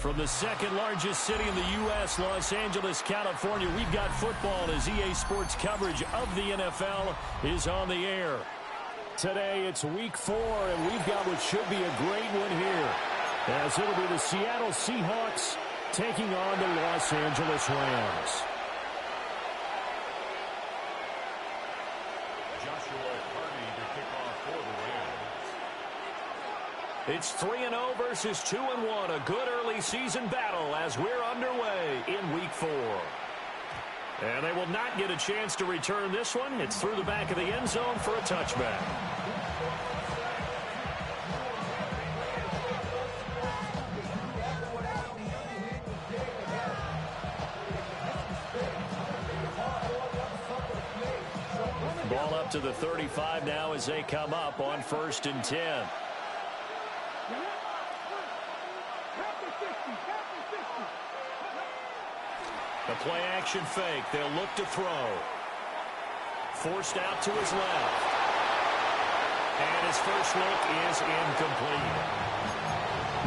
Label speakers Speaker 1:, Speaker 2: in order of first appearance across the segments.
Speaker 1: From the second largest city in the U.S., Los Angeles, California, we've got football as EA Sports coverage of the NFL is on the air. Today, it's Week 4, and we've got what should be a great one here, as it'll be the Seattle Seahawks taking on the Los Angeles Rams. It's 3-0 versus 2-1, a good early season battle as we're underway in Week 4. And they will not get a chance to return this one. It's through the back of the end zone for a touchback. Ball up to the 35 now as they come up on 1st and 10. The play-action fake. They'll look to throw. Forced out to his left. And his first look is incomplete.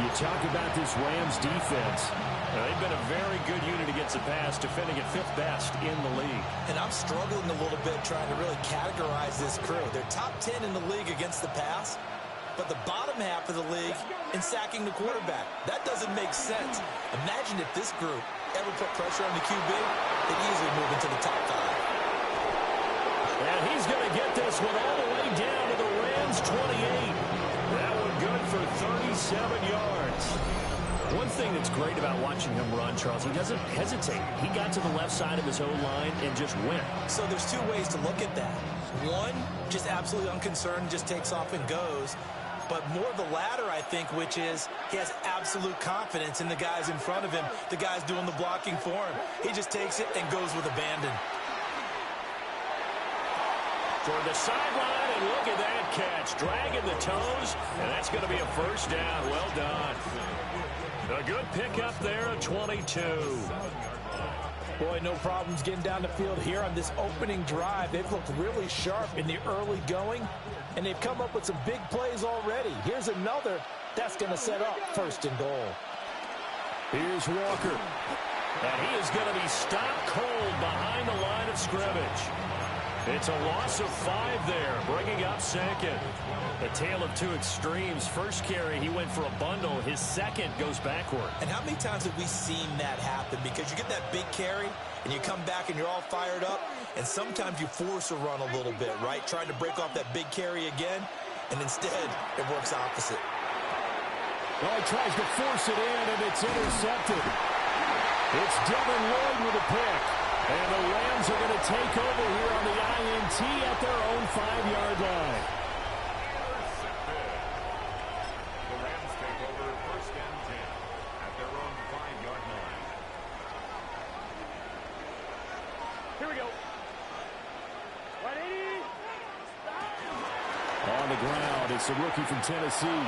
Speaker 1: You talk about this Rams defense. They've been a very good unit against the pass, defending at 5th best in the league. And I'm struggling a little bit trying to really categorize this crew. They're top 10 in the league against the pass, but the bottom half of the league in sacking the quarterback. That doesn't make sense. Imagine if this group ever put pressure on the QB, they'd easily move into the top 5. And he's going to get this one all the way down to the Rams' 28. That one good for 37 yards. One thing that's great about watching him run, Charles, he doesn't hesitate. He got to the left side of his O-line and just went. So there's two ways to look at that. One, just absolutely unconcerned, just takes off and goes. But more of the latter, I think, which is he has absolute confidence in the guys in front of him, the guys doing the blocking for him. He just takes it and goes with abandon. Toward the sideline, and look at that catch. Dragging the toes, and that's going to be a first down. Well done. A good pickup there at 22. Boy, no problems getting down the field here on this opening drive. They've looked really sharp in the early going, and they've come up with some big plays already. Here's another that's going to set up 1st and goal. Here's Walker. And he is going to be stopped cold behind the line of scrimmage. It's a loss of 5 there, bringing up 2nd. A tale of two extremes. First carry, he went for a bundle. His second goes backward. And how many times have we seen that happen? Because you get that big carry, and you come back and you're all fired up, and sometimes you force a run a little bit, right? Trying to break off that big carry again, and instead it works opposite.
Speaker 2: Well, he tries to force it in, and it's intercepted. It's Devin Lloyd with a pick. And the Rams are going to take over here on the INT at their own 5-yard line.
Speaker 3: The Rams take over 1st and 10 at their own 5-yard line.
Speaker 2: Here we go. 180.
Speaker 1: On the ground, it's a rookie from Tennessee.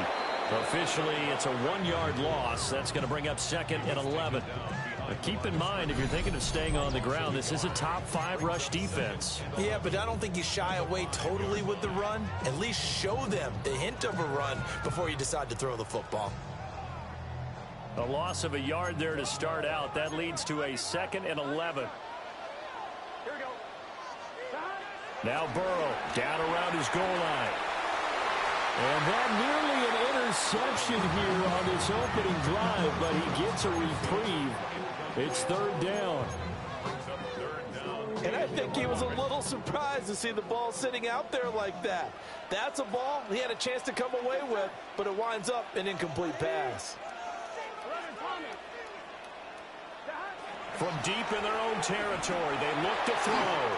Speaker 1: Officially, it's a 1-yard loss. That's going to bring up 2nd and 11. But keep in mind, if you're thinking of staying on the ground, this is a top 5 rush defense.
Speaker 4: Yeah, but I don't think you shy away totally with the run. At least show them the hint of a run before you decide to throw the football.
Speaker 1: A loss of a yard there to start out. That leads to a 2nd and 11.
Speaker 2: Here we go.
Speaker 1: Now Burrow down around his goal line.
Speaker 2: And that nearly an interception here on this opening drive, but he gets a reprieve. It's 3rd down.
Speaker 4: And I think he was a little surprised to see the ball sitting out there like that. That's a ball he had a chance to come away with, but it winds up an incomplete pass.
Speaker 1: From deep in their own territory, they look to throw.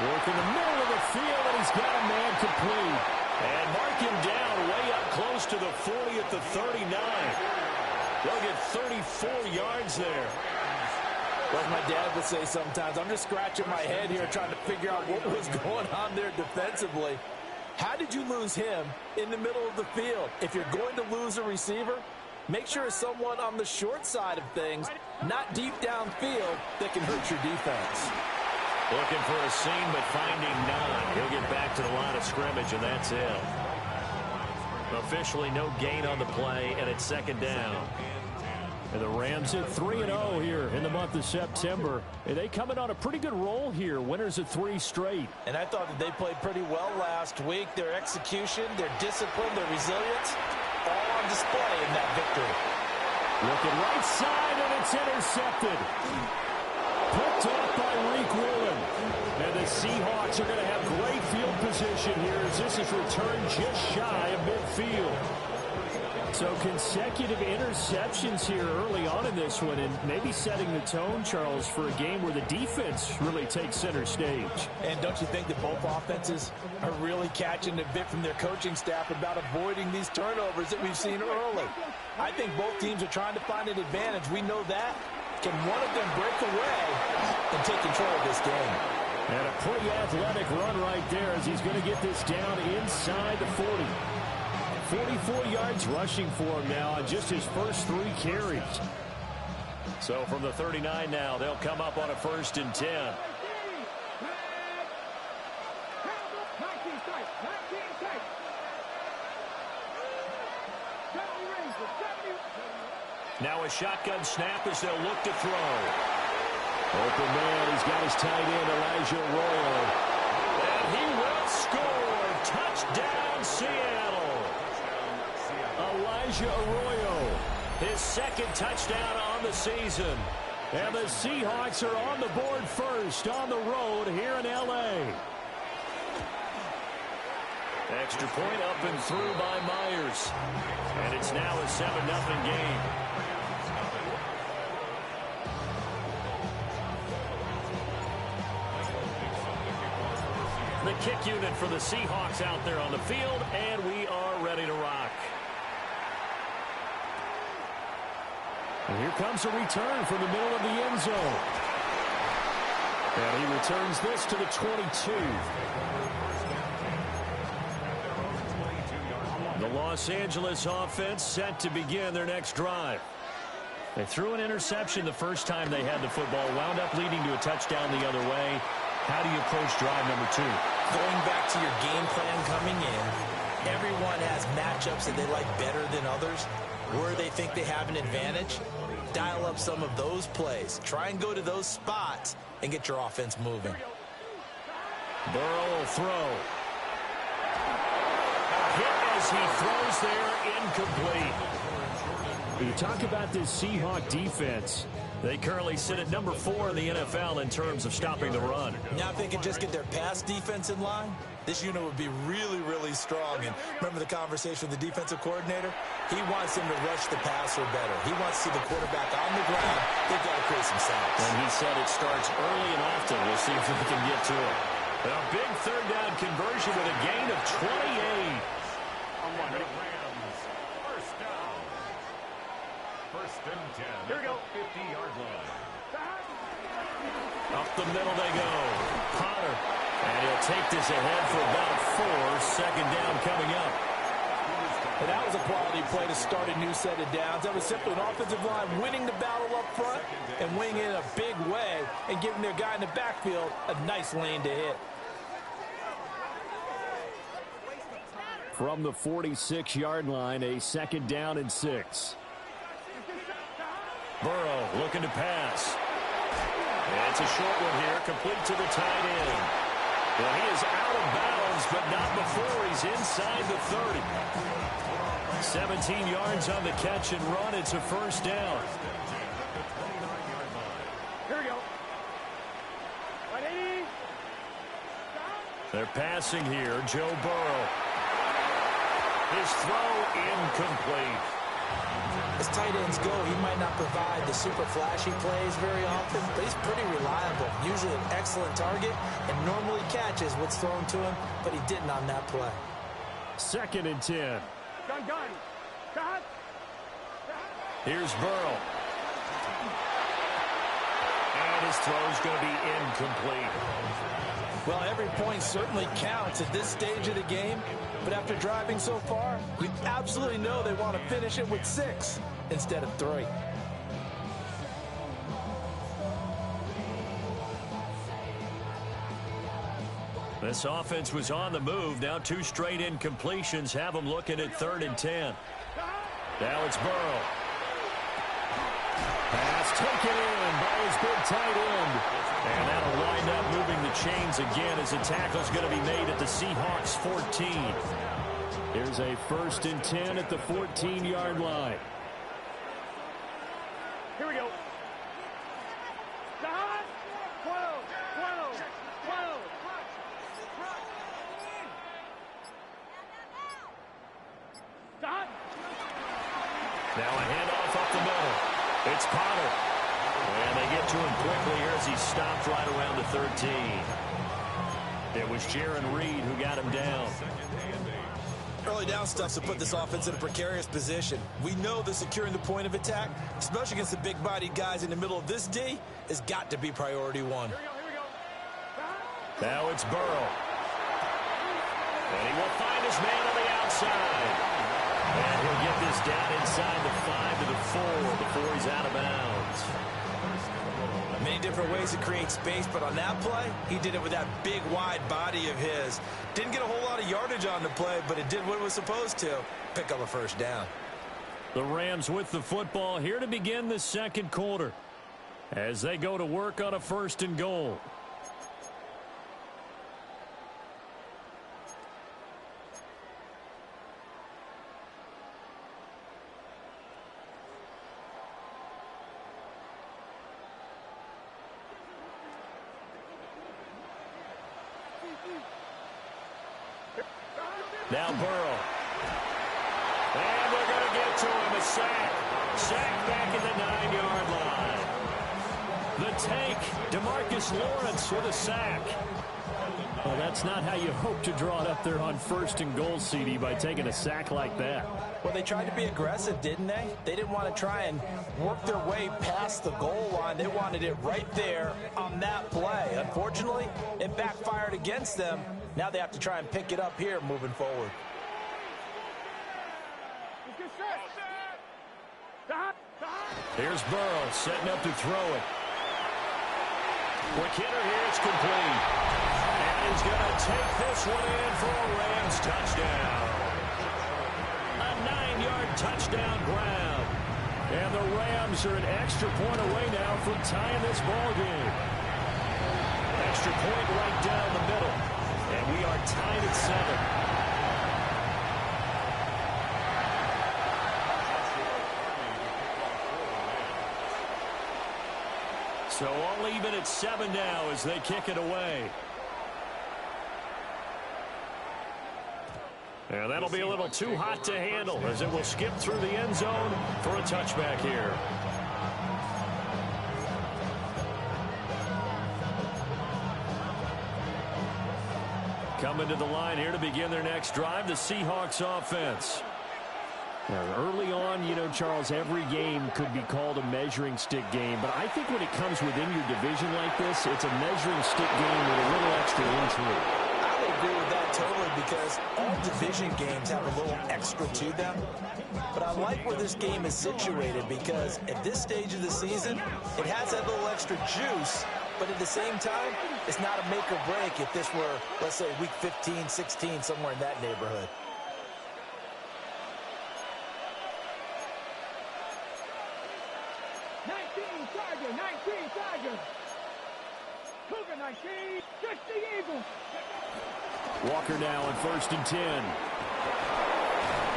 Speaker 1: Work in the middle of the field, and he's got a man complete. And mark him down way up close to the 40 at the 39. They'll get 34 yards there.
Speaker 4: Like my dad would say sometimes, I'm just scratching my head here trying to figure out what was going on there defensively. How did you lose him in the middle of the field? If you're going to lose a receiver, make sure it's someone on the short side of things, not deep downfield, that can hurt your defense.
Speaker 1: Looking for a seam, but finding none. He'll get back to the line of scrimmage, and that's it. Officially no gain on the play, and it's 2nd down.
Speaker 2: And the Rams at 3-0 here in the month of September. And they come in on a pretty good roll here. Winners of 3 straight.
Speaker 4: And I thought that they played pretty well last week. Their execution, their discipline, their resilience, all on display in that victory.
Speaker 2: Looking right side, and it's intercepted. Picked off by Reek Woolen. And the Seahawks are going to have great field position here as this is returned just shy of midfield. So consecutive interceptions here early on in this one, and maybe setting the tone, Charles, for a game where the defense really takes center stage.
Speaker 4: And don't you think that both offenses are really catching a bit from their coaching staff about avoiding these turnovers that we've seen early? I think both teams are trying to find an advantage. We know that. Can one of them break away and take control of this game?
Speaker 2: And a pretty athletic run right there as he's going to get this down inside the 40. 44 yards rushing for him now on just his first 3 carries. So from the 39 now, they'll come up on a 1st and 10. Now a shotgun snap as they'll look to throw. Open man, he's got his tight end, Elijah Arroyo. And he will score. Touchdown, Seattle. Elijah Arroyo, his 2nd touchdown on the season. And the Seahawks are on the board first on the road here in L.A. Extra point up and through by Myers. And it's now a 7-0 game. The kick unit for the Seahawks out there on the field, and we are ready to rock. And here comes a return from the middle of the end zone. And he returns this to the 22. The Los Angeles offense set to begin their next drive. They threw an interception the first time they had the football, wound up leading to a touchdown the other way. How do you approach drive number 2?
Speaker 4: Going back to your game plan coming in, everyone has matchups that they like better than others, where they think they have an advantage. Dial up some of those plays. Try and go to those spots and get your offense moving.
Speaker 2: Burrow will throw. A hit as he throws there, incomplete. You talk about this Seahawk defense. They currently sit at number 4 in the NFL in terms of stopping the run.
Speaker 4: Now if they can just get their pass defense in line, this unit would be really, really strong. And remember the conversation with the defensive coordinator? He wants them to rush the passer better. He wants to see the quarterback on the ground. They've got to create some sacks.
Speaker 2: And he said it starts early and often. We'll see if we can get to it. A big 3rd down conversion with a gain of 28.
Speaker 3: First and 10.
Speaker 1: Here we go.
Speaker 3: 50-yard line.
Speaker 2: Up the middle they go. Potter. And he'll take this ahead for about 4. 2nd down coming up.
Speaker 4: And that was a quality play to start a new set of downs. That was simply an offensive line winning the battle up front and winning it in a big way and giving their guy in the backfield a nice lane to hit.
Speaker 2: From the 46-yard line, a 2nd down and 6. Burrow looking to pass. And it's a short one here, complete to the tight end. Well, he is out of bounds, but not before he's inside the 30. 17 yards on the catch and run. It's a 1st down.
Speaker 1: Here we go.
Speaker 2: They're passing here. Joe Burrow. His throw incomplete.
Speaker 4: As tight ends go, he might not provide the super flashy plays very often, but he's pretty reliable. Usually an excellent target and normally catches what's thrown to him, but he didn't on that play.
Speaker 2: 2nd and 10.
Speaker 1: Gun. Cut.
Speaker 2: Here's Burrow. And his throw's going to be incomplete.
Speaker 4: Well, every point certainly counts at this stage of the game, but after driving so far, you absolutely know they want to finish it with 6 instead of 3.
Speaker 2: This offense was on the move. Now 2 straight incompletions have them looking at 3rd and 10. Now it's Burrow. Pass taken in by his big tight end.
Speaker 1: And that'll wind up moving the chains again as the tackle's going to be made at the Seahawks 14.
Speaker 2: Here's a 1st and 10 at the 14-yard line.
Speaker 5: Here we go. 12.
Speaker 1: Now a handoff up the middle. It's Potter. And they get to him quickly here as he stopped right around the 13. It was Jaron Reed who got him down.
Speaker 4: Early down stuff to put this offense in a precarious position. We know that securing the point of attack, especially against the big-bodied guys in the middle of this D, has got to be priority one.
Speaker 5: Here we go.
Speaker 1: Now it's Burrow. And he will find his man on the outside. And he'll get this down inside the 5 to the 4 before he's out of bounds.
Speaker 4: Many different ways to create space, but on that play, he did it with that big, wide body of his. Didn't get a whole lot of yardage on the play, but it did what it was supposed to. Pick up a 1st down.
Speaker 2: The Rams with the football here to begin the 2nd quarter as they go to work on a 1st and goal.
Speaker 1: Now Burrow. And they're going to get to him. A sack. Sack back at the 9-yard line.
Speaker 2: The take, DeMarcus Lawrence with a sack. Well, that's not how you hope to draw it up there on 1st and goal, CD, by taking a sack like that.
Speaker 4: Well, they tried to be aggressive, didn't they? They didn't want to try and work their way past the goal line. They wanted it right there on that play. Unfortunately, it backfired against them. Now they have to try and pick it up here moving forward.
Speaker 1: Here's Burrow setting up to throw it. Quick hitter here, it's complete. And he's going to take this one in for a Rams touchdown. A 9-yard touchdown grab.
Speaker 2: And the Rams are an extra point away now from tying this ball game.
Speaker 1: Extra point right down the middle. And we are tied at 7. So all even at 7 now as they kick it away. And that'll be a little too hot to handle as it will skip through the end zone for a touchback here. Coming to the line here to begin their next drive, the Seahawks offense.
Speaker 2: Now, early on, you know, Charles, every game could be called a measuring stick game. But I think when it comes within your division like this, it's a measuring stick game with a little extra intrigue.
Speaker 4: I would agree with that totally because all division games have a little extra to them. But I like where this game is situated because at this stage of the season, it has that little extra juice. But at the same time, it's not a make or break if this were, let's say, week 15, 16, somewhere in that neighborhood.
Speaker 2: Walker now on 1st and 10.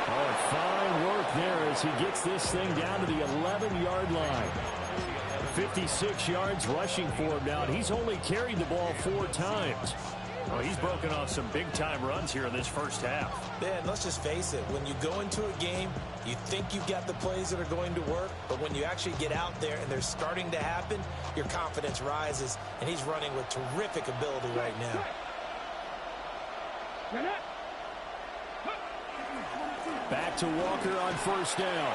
Speaker 2: Oh, fine work there as he gets this thing down to the 11-yard line. 56 yards rushing for him now. He's only carried the ball 4 times.
Speaker 1: Well, he's broken off some big-time runs here in this first half.
Speaker 4: Man, let's just face it. When you go into a game, you think you've got the plays that are going to work, but when you actually get out there and they're starting to happen, your confidence rises, and he's running with terrific ability right now.
Speaker 2: Back to Walker on 1st down.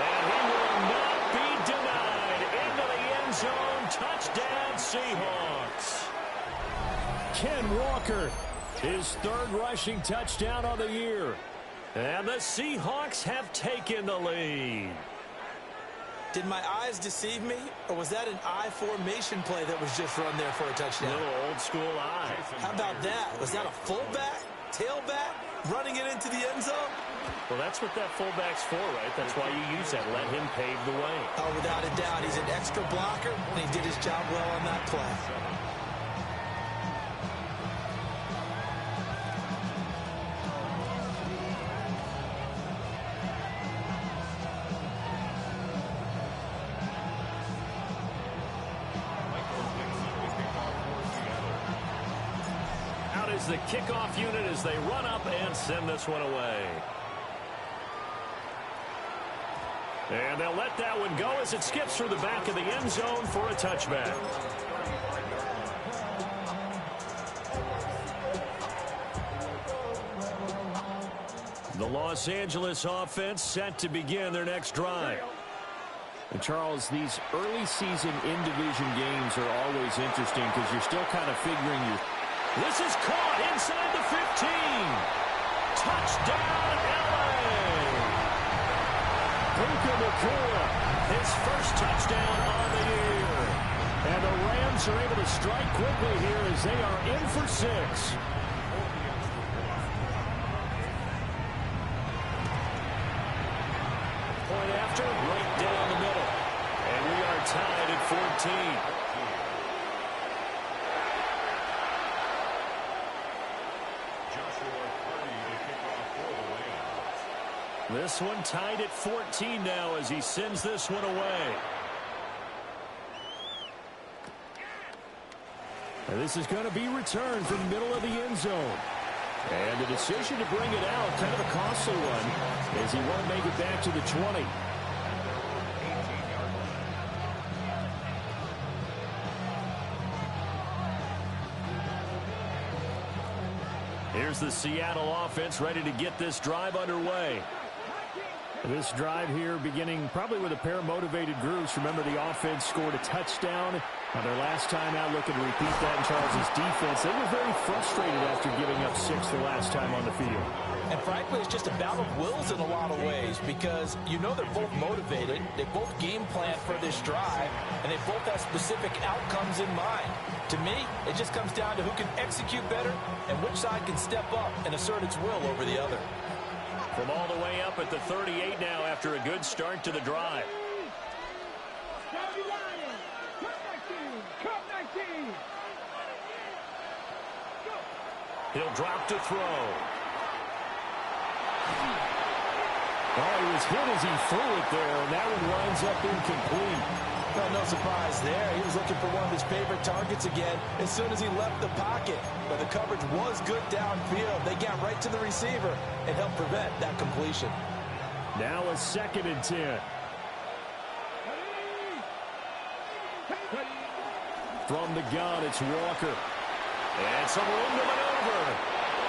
Speaker 1: And he will not be denied. Into the end zone. Touchdown, Seahawks.
Speaker 2: Ken Walker, his 3rd rushing touchdown of the year.
Speaker 1: And the Seahawks have taken the lead.
Speaker 4: Did my eyes deceive me, or was that an I formation play that was just run there for a touchdown?
Speaker 1: Little old school eye.
Speaker 4: How about that? Was that a fullback? tailback, running it into the end zone.
Speaker 1: Well, that's what that fullback's for, right? That's why you use that. Let him pave the way.
Speaker 4: Oh, without a doubt, he's an extra blocker, and he did his job well on that play.
Speaker 1: Out is the kickoff unit as they run up and send this one away. And they'll let that one go as it skips through the back of the end zone for a touchback. The Los Angeles offense set to begin their next drive.
Speaker 2: And Charles, these early season in-division games are always interesting because you're still kind of figuring your...
Speaker 1: This is caught inside the 15. Touchdown, LA! His first touchdown on the year.
Speaker 2: And the Rams are able to strike quickly here as they are in for 6.
Speaker 1: Point after, right down the middle. And we are tied at 14. This one tied at 14 now as he sends this one away.
Speaker 2: And this is going to be returned from the middle of the end zone. And the decision to bring it out, kind of a costly one, as he won't make it back to the 20.
Speaker 1: Here's the Seattle offense ready to get this drive underway.
Speaker 2: This drive here beginning probably with a pair of motivated groups. Remember, the offense scored a touchdown on their last time out, looking to repeat that in Charles' defense. They were very frustrated after giving up 6 the last time on the field.
Speaker 4: And frankly, it's just a battle of wills in a lot of ways because you know they're both motivated, they both game plan for this drive, and they both have specific outcomes in mind. To me, it just comes down to who can execute better and which side can step up and assert its will over the other.
Speaker 1: From all the way up at the 38 now after a good start to the drive. He'll drop to throw.
Speaker 2: Oh, he was hit as he threw it there, and that one winds up incomplete.
Speaker 4: Well, no surprise there. He was looking for one of his favorite targets again as soon as he left the pocket. But the coverage was good downfield. They got right to the receiver and helped prevent that completion.
Speaker 2: Now a 2nd and 10. From the gun, it's Walker.
Speaker 1: And some room to maneuver.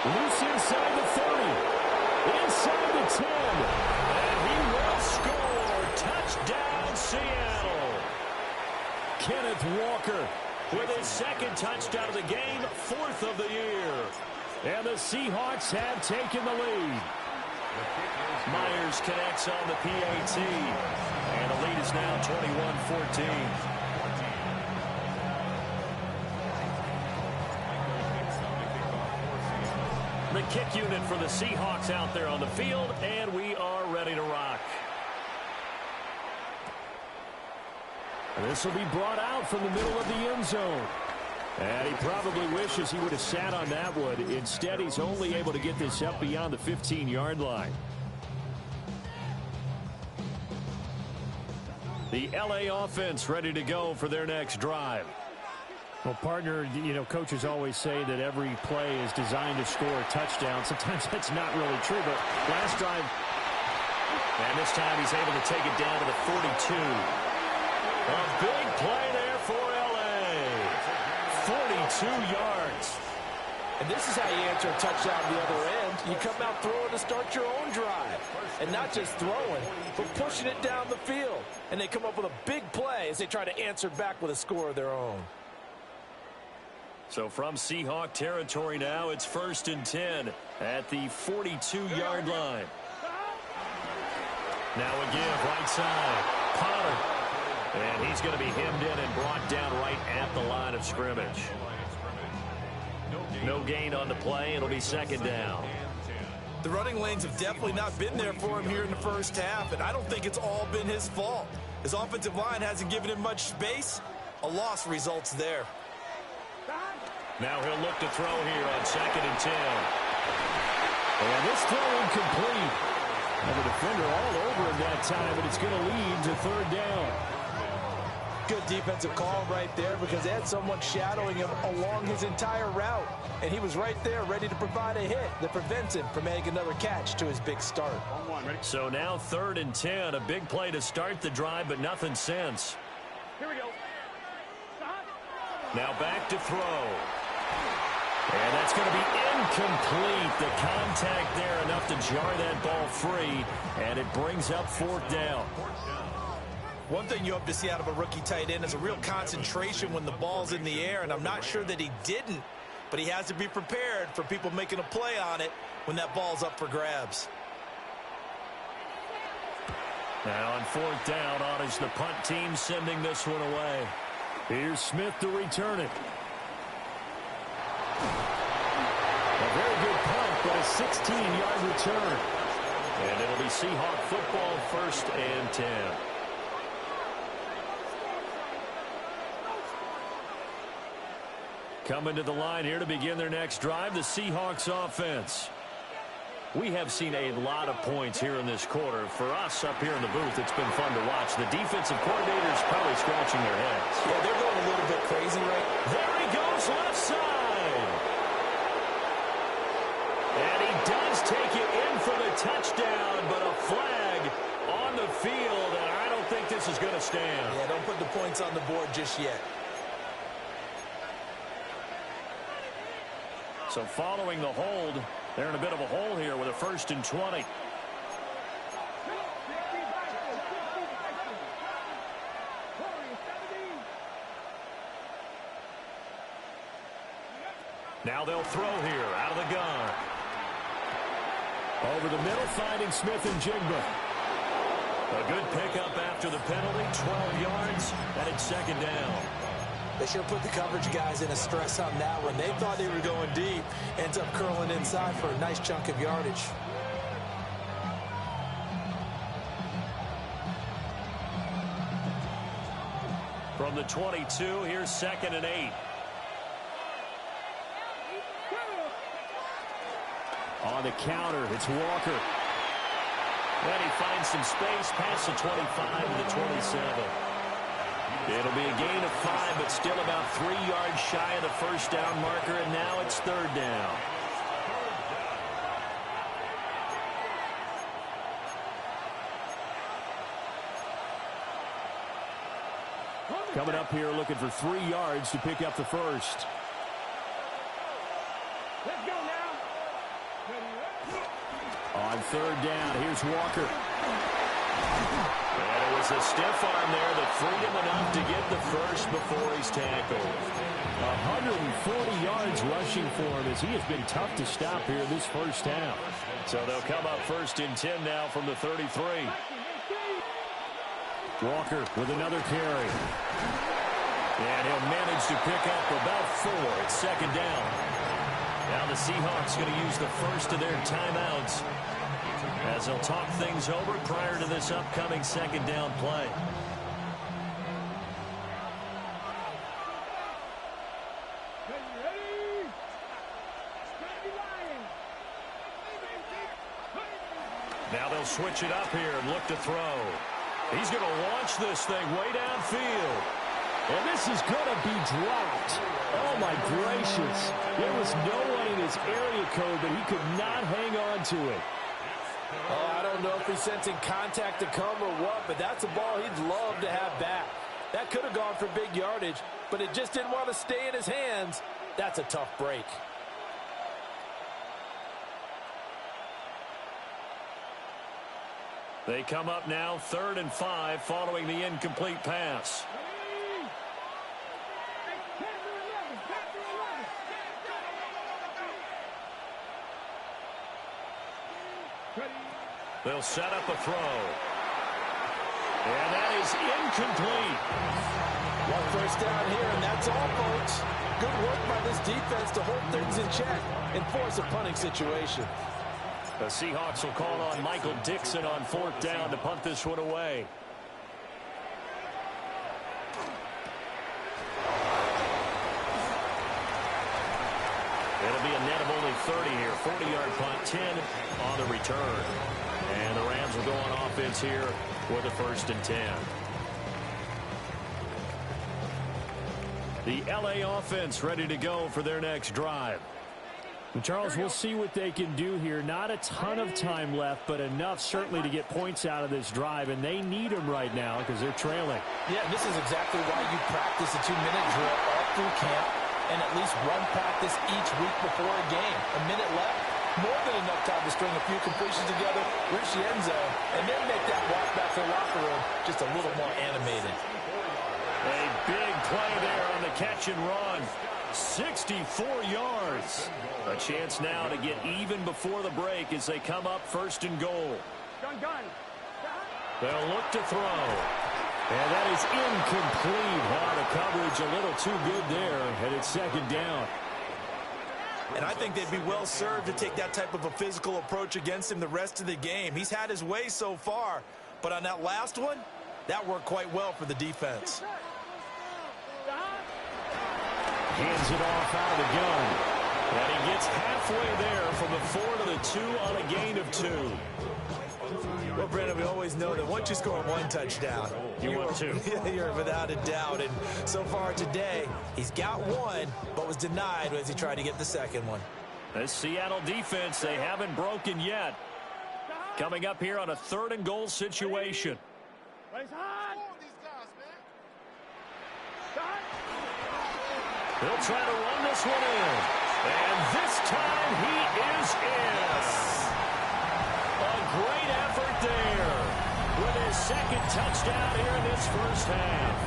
Speaker 2: Loose inside the 30. Inside the 10.
Speaker 1: And he will score. Touchdown, Seattle.
Speaker 2: Kenneth Walker
Speaker 1: with his 2nd touchdown of the game, 4th of the year.
Speaker 2: And the Seahawks have taken the lead.
Speaker 1: Myers connects on the PAT. And the lead is now 21-14. The kick unit for the Seahawks out there on the field, and we are ready to rock.
Speaker 2: And this will be brought out from the middle of the end zone. And he probably wishes he would have sat on that one. Instead, he's only able to get this up beyond the 15-yard line.
Speaker 1: The LA offense ready to go for their next drive.
Speaker 2: Well, partner, you know, coaches always say that every play is designed to score a touchdown. Sometimes that's not really true, but last drive.
Speaker 1: And this time he's able to take it down to the 42. A big play there for LA. 42 yards.
Speaker 4: And this is how you answer a touchdown on the other end. You come out throwing to start your own drive. And not just throwing, but pushing it down the field. And they come up with a big play as they try to answer back with a score of their own.
Speaker 1: So from Seahawk territory now, it's 1st and 10 at the 42-yard line. Now a give right side. Potter. And he's going to be hemmed in and brought down right at the line of scrimmage. No gain on the play. It'll be second down.
Speaker 4: The running lanes have definitely not been there for him here in the first half, and I don't think it's all been his fault. His offensive line hasn't given him much space. A loss results there.
Speaker 1: Now he'll look to throw here on 2nd and 10.
Speaker 2: And this throw incomplete. And the defender all over him that time, but it's going to lead to 3rd down.
Speaker 4: Good defensive call right there because they had someone shadowing him along his entire route. And he was right there ready to provide a hit that prevents him from making another catch to his big start.
Speaker 1: So now 3rd and 10. A big play to start the drive, but nothing since.
Speaker 5: Here we go.
Speaker 1: Now back to throw. And that's going to be incomplete. The contact there enough to jar that ball free, and it brings up 4th down.
Speaker 4: One thing you hope to see out of a rookie tight end is a real concentration when the ball's in the air, and I'm not sure that he didn't, but he has to be prepared for people making a play on it when that ball's up for grabs.
Speaker 1: Now on 4th down, on is the punt team sending this one away.
Speaker 2: Here's Smith to return it. A very good punt, but a 16-yard return.
Speaker 1: And it'll be Seahawk football, 1st and 10. Coming to the line here to begin their next drive, the Seahawks offense. We have seen a lot of points here in this quarter. For us up here in the booth, it's been fun to watch. The defensive coordinators probably scratching their heads.
Speaker 4: Yeah, they're going a little bit crazy right now.
Speaker 1: There he goes, left side. And he does take it in for the touchdown, but a flag on the field, and I don't think this is going to stand.
Speaker 4: Yeah, don't put the points on the board just yet.
Speaker 1: So following the hold, they're in a bit of a hole here with a 1st and 20. Now they'll throw here out of the gun.
Speaker 2: Over the middle, finding Smith and Jigba.
Speaker 1: A good pickup after the penalty, 12 yards, and it's 2nd down.
Speaker 4: They sure put the coverage guys in a stress on that one. They thought they were going deep. Ends up curling inside for a nice chunk of yardage.
Speaker 1: From the 22, here's 2nd and 8.
Speaker 2: On the counter, it's Walker.
Speaker 1: Then he finds some space past the 25 to the 27. It'll be a gain of 5, but still about 3 yards shy of the 1st down marker, and now it's 3rd down.
Speaker 2: Coming up here looking for 3 yards to pick up the 1st.
Speaker 5: Let's go now.
Speaker 2: On 3rd down, here's Walker.
Speaker 1: And it was a stiff arm there that freed him enough to get the 1st before he's tackled.
Speaker 2: 140 yards rushing for him as he has been tough to stop here this first half.
Speaker 1: So they'll come up 1st and 10 now from the 33.
Speaker 2: Walker with another carry.
Speaker 1: And he'll manage to pick up about 4. It's 2nd down. Now the Seahawks going to use the 1st of their timeouts as they'll talk things over prior to this upcoming 2nd down play. Now they'll switch it up here and look to throw. He's going to launch this thing way downfield.
Speaker 2: And this is going to be dropped. Oh, my gracious. There was no one in his area code, but he could not hang on to it.
Speaker 4: Oh, I don't know if he's sensing contact to come or what, but that's a ball he'd love to have back. That could have gone for big yardage, but it just didn't want to stay in his hands. That's a tough break.
Speaker 1: They come up now 3rd and 5 following the incomplete pass. They'll set up a throw. And that is incomplete.
Speaker 4: One 1st down here, and that's all, folks. Good work by this defense to hold things in check and force a punting situation.
Speaker 1: The Seahawks will call on Michael Dixon on 4th down to punt this one away. It'll be a net of only 30 here. 40-yard punt, 10 on the return. And the Rams will go on offense here with a 1st and 10. The LA offense ready to go for their next drive.
Speaker 2: And Charles, we'll see what they can do here. Not a ton of time left, but enough certainly to get points out of this drive, and they need them right now because they're trailing.
Speaker 4: Yeah, this is exactly why you practice a 2-minute drill all through camp and at least one practice each week before a game. A minute left, more than enough time to string a few completions together, reach the end zone, and then make that walk back to the locker room just a little more animated.
Speaker 1: A big play there on the catch and run. 64 yards. A chance now to get even before the break as they come up 1st and goal.
Speaker 5: Gun.
Speaker 1: They'll look to throw.
Speaker 2: And that is incomplete. The coverage a little too good there, and it's 2nd down.
Speaker 4: And I think they'd be well served to take that type of a physical approach against him the rest of the game. He's had his way so far, but on that last one, that worked quite well for the defense.
Speaker 2: Hands it off out of the gun.
Speaker 1: And he gets halfway there from the 4 to the 2 on a gain of 2.
Speaker 4: Well, Brandon, we always know that once you score one touchdown,
Speaker 1: want 2.
Speaker 4: You're without a doubt. And so far today, he's got one, but was denied as he tried to get the second one.
Speaker 1: This Seattle defense, they haven't broken yet. Coming up here on a 3rd and goal situation. He'll try to run this one in. And this time he is in. A great effort there with his 2nd touchdown here in this 1st half.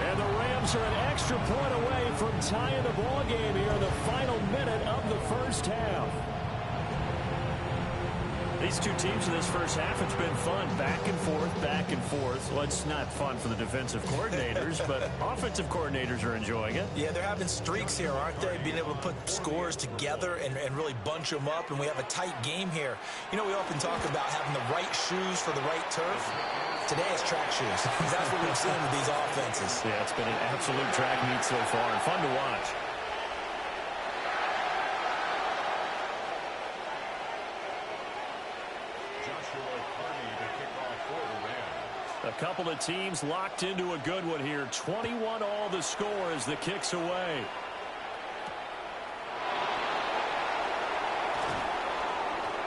Speaker 1: And the Rams are an extra point away from tying the ball game here in the final minute of the 1st half. These two teams in this 1st half, it's been fun. Back and forth, back and forth. Well, it's not fun for the defensive coordinators, but offensive coordinators are enjoying it.
Speaker 4: Yeah, they're having streaks here, aren't they? Being able to put scores together and really bunch them up, and we have a tight game here. You know, we often talk about having the right shoes for the right turf. Today it's track shoes. That's what we've seen with these offenses.
Speaker 1: Yeah, it's been an absolute track meet so far and fun to watch. A couple of teams locked into a good one here. 21 all the score as the kick's away.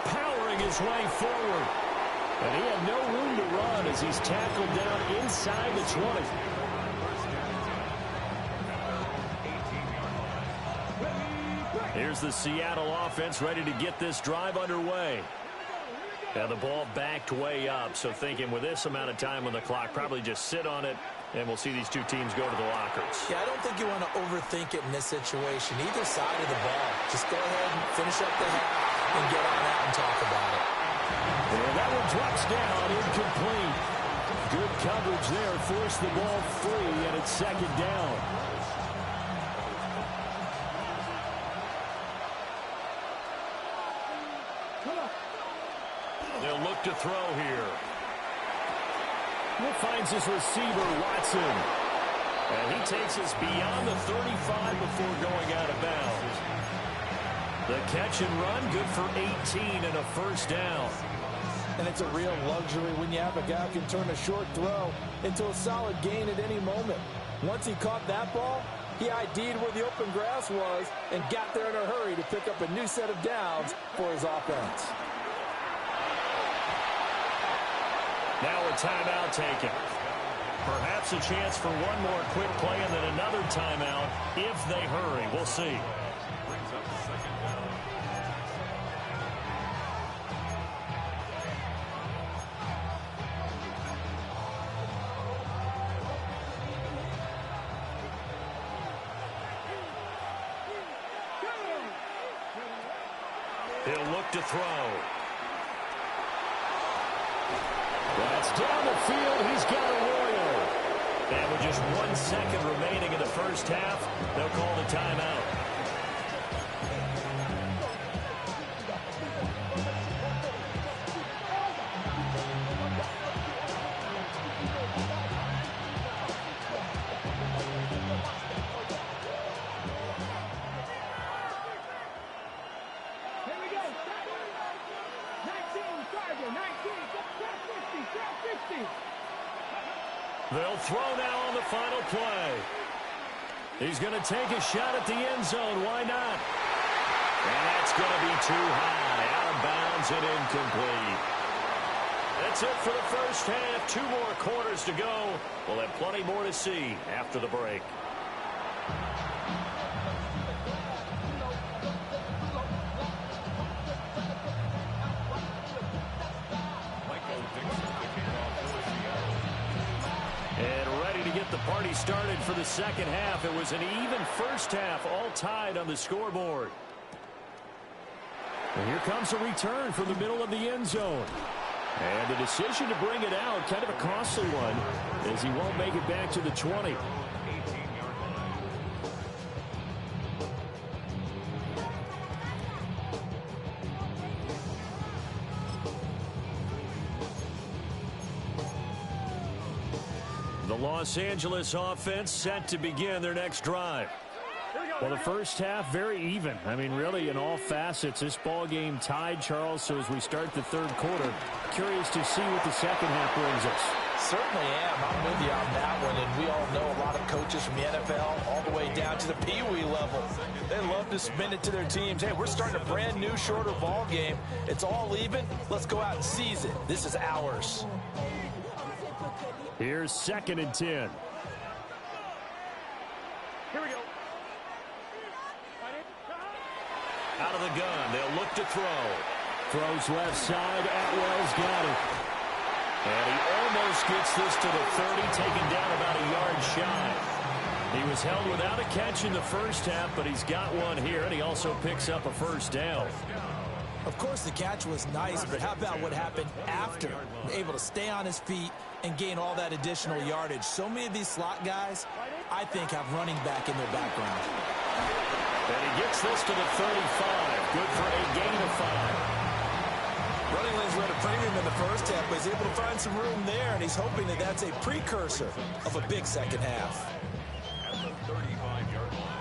Speaker 1: Powering his way forward. And he had no room to run as he's tackled down inside the 20. Here's the Seattle offense ready to get this drive underway. Now the ball backed way up, so thinking with this amount of time on the clock, probably just sit on it, and we'll see these two teams go to the lockers.
Speaker 4: Yeah, I don't think you want to overthink it in this situation. Either side of the ball. Just go ahead and finish up the half and get on out and talk about it.
Speaker 2: And that one drops down, incomplete. Good coverage there, forced the ball free, and it's 2nd down.
Speaker 1: They'll look to throw here.
Speaker 2: He finds his receiver, Watson.
Speaker 1: And he takes us beyond the 35 before going out of bounds. The catch and run, good for 18 and a 1st down.
Speaker 4: And it's a real luxury when you have a guy who can turn a short throw into a solid gain at any moment. Once he caught that ball, he ID'd where the open grass was and got there in a hurry to pick up a new set of downs for his offense.
Speaker 1: Now a timeout taken. Perhaps a chance for one more quick play and then another timeout if they hurry. We'll see. He'll look to throw.
Speaker 2: That's down the field. He's got a Royal.
Speaker 1: And with just 1 second remaining in the 1st half, they'll call the timeout. They'll throw now on the final play. He's going to take a shot at the end zone. Why not? And that's going to be too high. Out of bounds and incomplete. That's it for the first half. 2 more quarters to go. We'll have plenty more to see after the break. The party started for the second half. It was an even first half, all tied on the scoreboard. And here comes a return from the middle of the end zone. And the decision to bring it out, kind of a costly one, as he won't make it back to the 20. The Los Angeles offense set to begin their next drive. Well, the first half, very even. I mean, really, in all facets, this ball game tied, Charles. So as we start the third quarter, curious to see what the second half brings us.
Speaker 4: Certainly am. I'm with you on that one. And we all know a lot of coaches from the NFL all the way down to the Pee-wee level. They love to spin it to their teams. Hey, we're starting a brand new, shorter ball game. It's all even. Let's go out and seize it. This is ours.
Speaker 2: Here's 2nd and 10.
Speaker 5: Here we go.
Speaker 1: Out of the gun, they'll look to throw.
Speaker 2: Throws left side. Atwell's got it.
Speaker 1: And he almost gets this to the 30, taken down about a yard shy. He was held without a catch in the first half, but he's got one here, and he also picks up a first down.
Speaker 6: Of course, the catch was nice, but how about what happened after? Able to stay on his feet and gain all that additional yardage. So many of these slot guys, I think, have running back in their background.
Speaker 1: And he gets this to the 35. Good for a gain of 5.
Speaker 6: Running lanes were at a premium in the first half, but he's able to find some room there, and he's hoping that that's a precursor of a big second half.
Speaker 3: At the 35-yard line.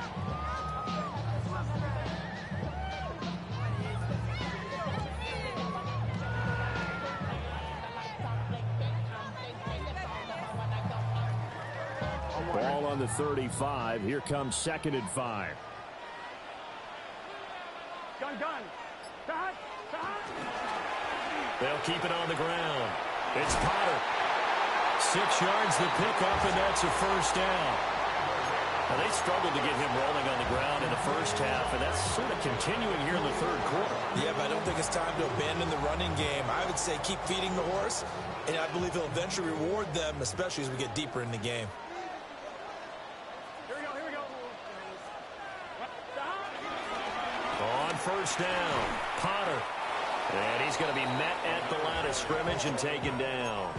Speaker 2: Ball on the 35. Here comes 2nd and 5.
Speaker 5: Gun.
Speaker 1: They'll keep it on the ground. It's Potter. 6 yards the pickup, and that's a first down. Now, they struggled to get him rolling on the ground in the first half, and that's sort of continuing here in the third quarter.
Speaker 6: Yeah, but I don't think it's time to abandon the running game. I would say keep feeding the horse, and I believe he'll eventually reward them, especially as we get deeper in the game.
Speaker 5: Here we go.
Speaker 1: On first down, Potter. And he's going to be met at the line of scrimmage and taken down.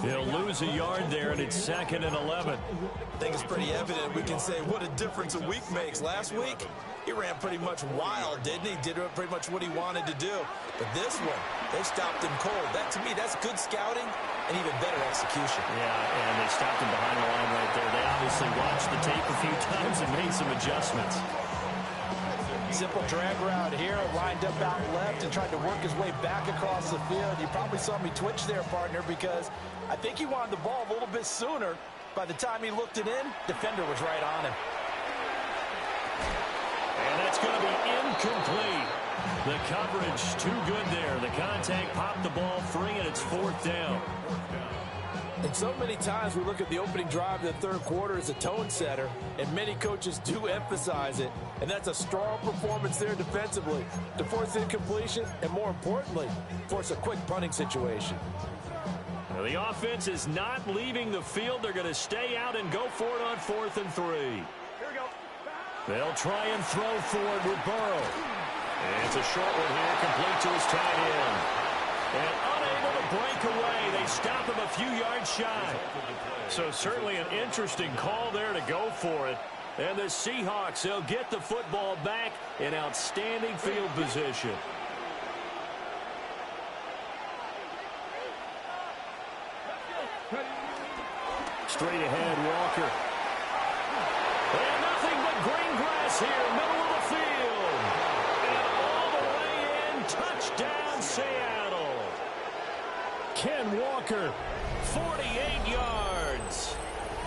Speaker 1: He'll lose a yard there, and it's 2nd and 11.
Speaker 6: I think it's pretty evident. We can say what a difference a week makes. Last week, he ran pretty much wild, didn't he? Did pretty much what he wanted to do. But this one, they stopped him cold. That, to me, that's good scouting and even better execution.
Speaker 1: Yeah, and they stopped him behind the line right there. They obviously watched the tape a few times and made some adjustments.
Speaker 4: Simple drag route here, lined up out left and tried to work his way back across the field. You probably saw me twitch there, partner, because I think he wanted the ball a little bit sooner. By the time he looked it in, defender was right on him.
Speaker 1: And that's going to be incomplete. The coverage too good there. The contact popped the ball free, and it's 4th down.
Speaker 4: And so many times we look at the opening drive of the third quarter as a tone setter, and many coaches do emphasize it, and that's a strong performance there defensively to force incompletion and, more importantly, force a quick punting situation.
Speaker 1: Now, the offense is not leaving the field. They're going to stay out and go for it on 4th and 3.
Speaker 5: Here we go.
Speaker 1: They'll try and throw forward with Burrow. And it's a short one here, complete to his tight end. And unable to break away. They stop him a few yards shy. So certainly an interesting call there to go for it. And the Seahawks, they'll get the football back in outstanding field position. Straight ahead, Walker. And nothing but green grass here, middle of the field. And all the way in, touchdown, Seattle.
Speaker 2: Ken Walker,
Speaker 1: 48 yards.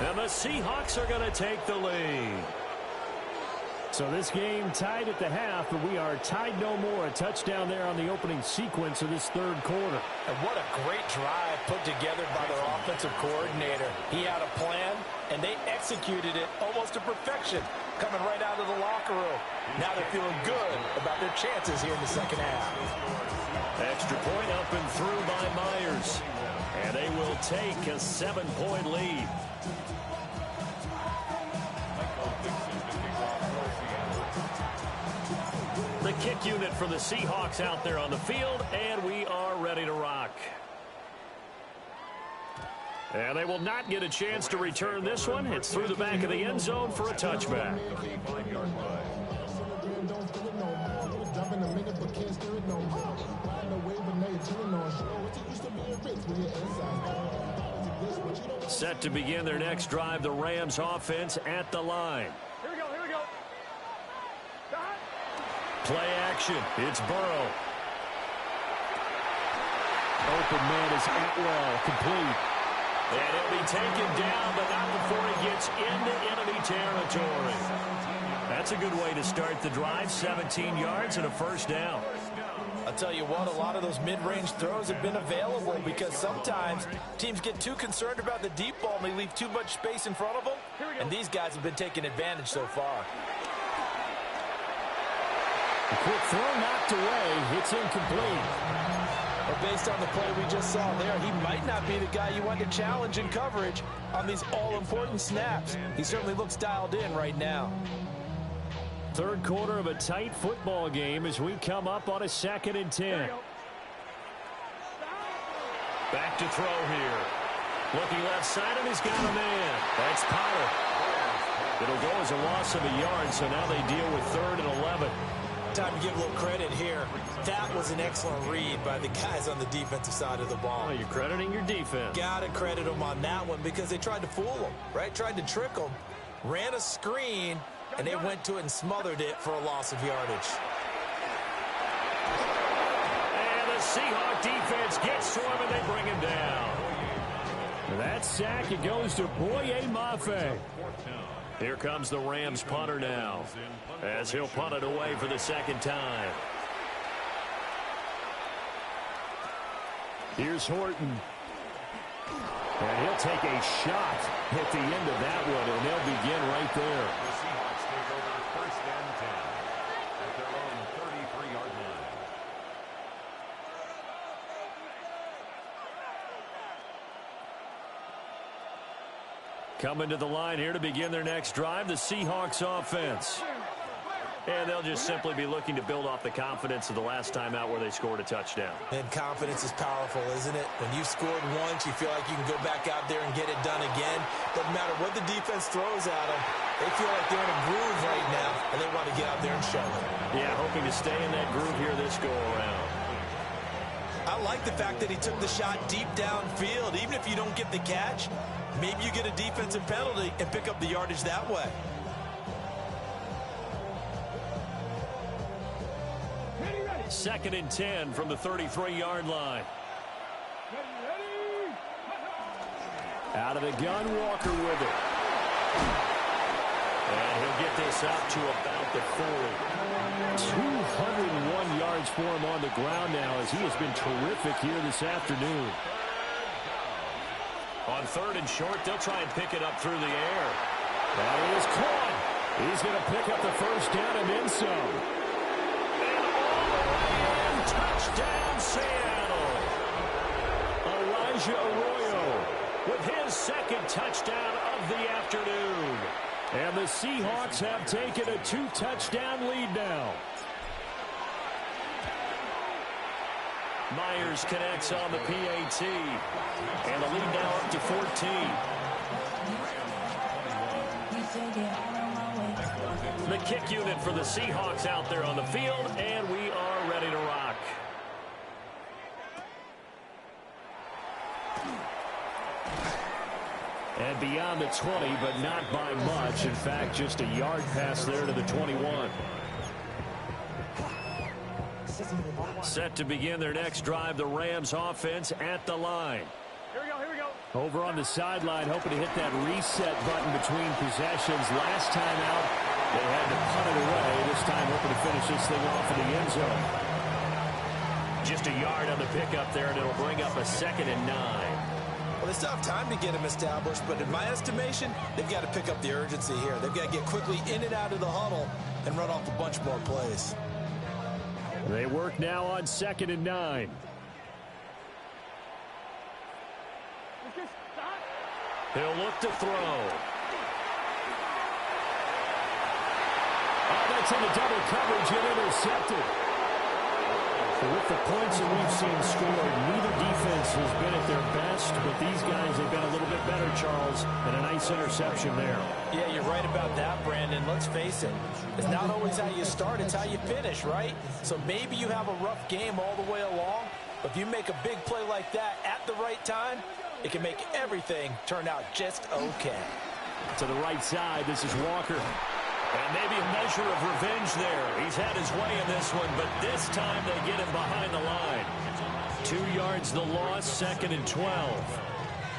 Speaker 1: And the Seahawks are going to take the lead.
Speaker 2: So this game tied at the half, but we are tied no more. A touchdown there on the opening sequence of this third quarter.
Speaker 4: And what a great drive put together by their offensive coordinator. He had a plan, and they executed it almost to perfection, coming right out of the locker room. Now they're feeling good about their chances here in the second half.
Speaker 1: Extra point up and through by Myers. And they will take a 7-point lead. The kick unit for the Seahawks out there on the field, and we are ready to rock. And they will not get a chance to return this one. It's through the back of the end zone for a touchback. Set to begin their next drive, the Rams offense at the line.
Speaker 5: Here we go, here we go.
Speaker 1: Play action. It's Burrow.
Speaker 2: Open man is Atwell, complete.
Speaker 1: And he'll be taken down, but not before he gets into enemy territory. That's a good way to start the drive. 17 yards and a first down.
Speaker 4: I'll tell you what, a lot of those mid-range throws have been available because sometimes teams get too concerned about the deep ball and they leave too much space in front of them. And these guys have been taking advantage so far.
Speaker 2: A quick throw knocked away. It's incomplete.
Speaker 4: But based on the play we just saw there, he might not be the guy you want to challenge in coverage on these all-important snaps. He certainly looks dialed in right now.
Speaker 2: Third quarter of a tight football game as we come up on a 2nd and 10.
Speaker 1: Back to throw here. Looking left side, and he's got a man. That's Potter. It'll go as a loss of a yard, so now they deal with 3rd and 11.
Speaker 6: Time to give a little credit here. That was an excellent read by the guys on the defensive side of the ball.
Speaker 1: Oh, you're crediting your defense.
Speaker 6: Gotta credit them on that one because they tried to fool them, right? Tried to trick them. Ran a screen, and they went to it and smothered it for a loss of yardage.
Speaker 1: And the Seahawk defense gets to him, and they bring him down.
Speaker 2: That sack, it goes to Boye Mafe.
Speaker 1: Here comes the Rams punter now, as he'll punt it away for the 2nd time.
Speaker 2: Here's Horton. And he'll take a shot at the end of that one, and they'll begin right there.
Speaker 3: The Seahawks take over 1st and 10 at their own 33-yard line.
Speaker 1: Coming to the line here to begin their next drive, the Seahawks offense. And they'll just simply be looking to build off the confidence of the last time out where they scored a touchdown.
Speaker 6: And confidence is powerful, isn't it? When you've scored once, you feel like you can go back out there and get it done again. Doesn't matter what the defense throws at them. They feel like they're in a groove right now, and they want to get out there and show it.
Speaker 1: Yeah, hoping to stay in that groove here this go-around.
Speaker 6: I like the fact that he took the shot deep downfield. Even if you don't get the catch, maybe you get a defensive penalty and pick up the yardage that way.
Speaker 1: Second and 10 from the 33-yard line.
Speaker 2: Out of the gun, Walker with it.
Speaker 1: And he'll get this out to about the 40.
Speaker 2: 201 yards for him on the ground now as he has been terrific here this afternoon.
Speaker 1: On 3rd and short, they'll try and pick it up through the air.
Speaker 2: That is caught. He's going to pick up the first down and then some.
Speaker 1: Touchdown, Seattle.
Speaker 2: Elijah Arroyo
Speaker 1: with his 2nd touchdown of the afternoon.
Speaker 2: And the Seahawks have taken a 2-touchdown lead now.
Speaker 1: Myers connects on the PAT. And the lead now up to 14. the kick unit for the Seahawks out there on the field, and we are ready to rock. And beyond the 20, but not by much. In fact, just a yard pass there to the 21. Set to begin their next drive, the Rams offense at the line.
Speaker 5: Here we go, here we go.
Speaker 2: Over on the sideline, hoping to hit that reset button between possessions. Last time out, they had to punt it away. This time, hoping to finish this thing off in the end zone.
Speaker 1: Just a yard on the pickup there, and it'll bring up a 2nd and 9.
Speaker 6: Well, they still have time to get him established, but in my estimation, they've got to pick up the urgency here. They've got to get quickly in and out of the huddle and run off a bunch more plays.
Speaker 2: They work now on 2nd and 9.
Speaker 1: He'll look to throw.
Speaker 2: Oh, that's into double coverage and intercepted. With the points that we've seen scored, neither defense has been at their best, but these guys have been a little bit better, Charles, and a nice interception there.
Speaker 4: Yeah, you're right about that, Brandon. Let's face it. It's not always how you start, it's how you finish, right? So maybe you have a rough game all the way along, but if you make a big play like that at the right time, it can make everything turn out just okay.
Speaker 2: To the right side, this is Walker.
Speaker 1: And maybe a measure of revenge there. He's had his way in this one, but this time they get him behind the line. 2 yards the loss, 2nd and 12.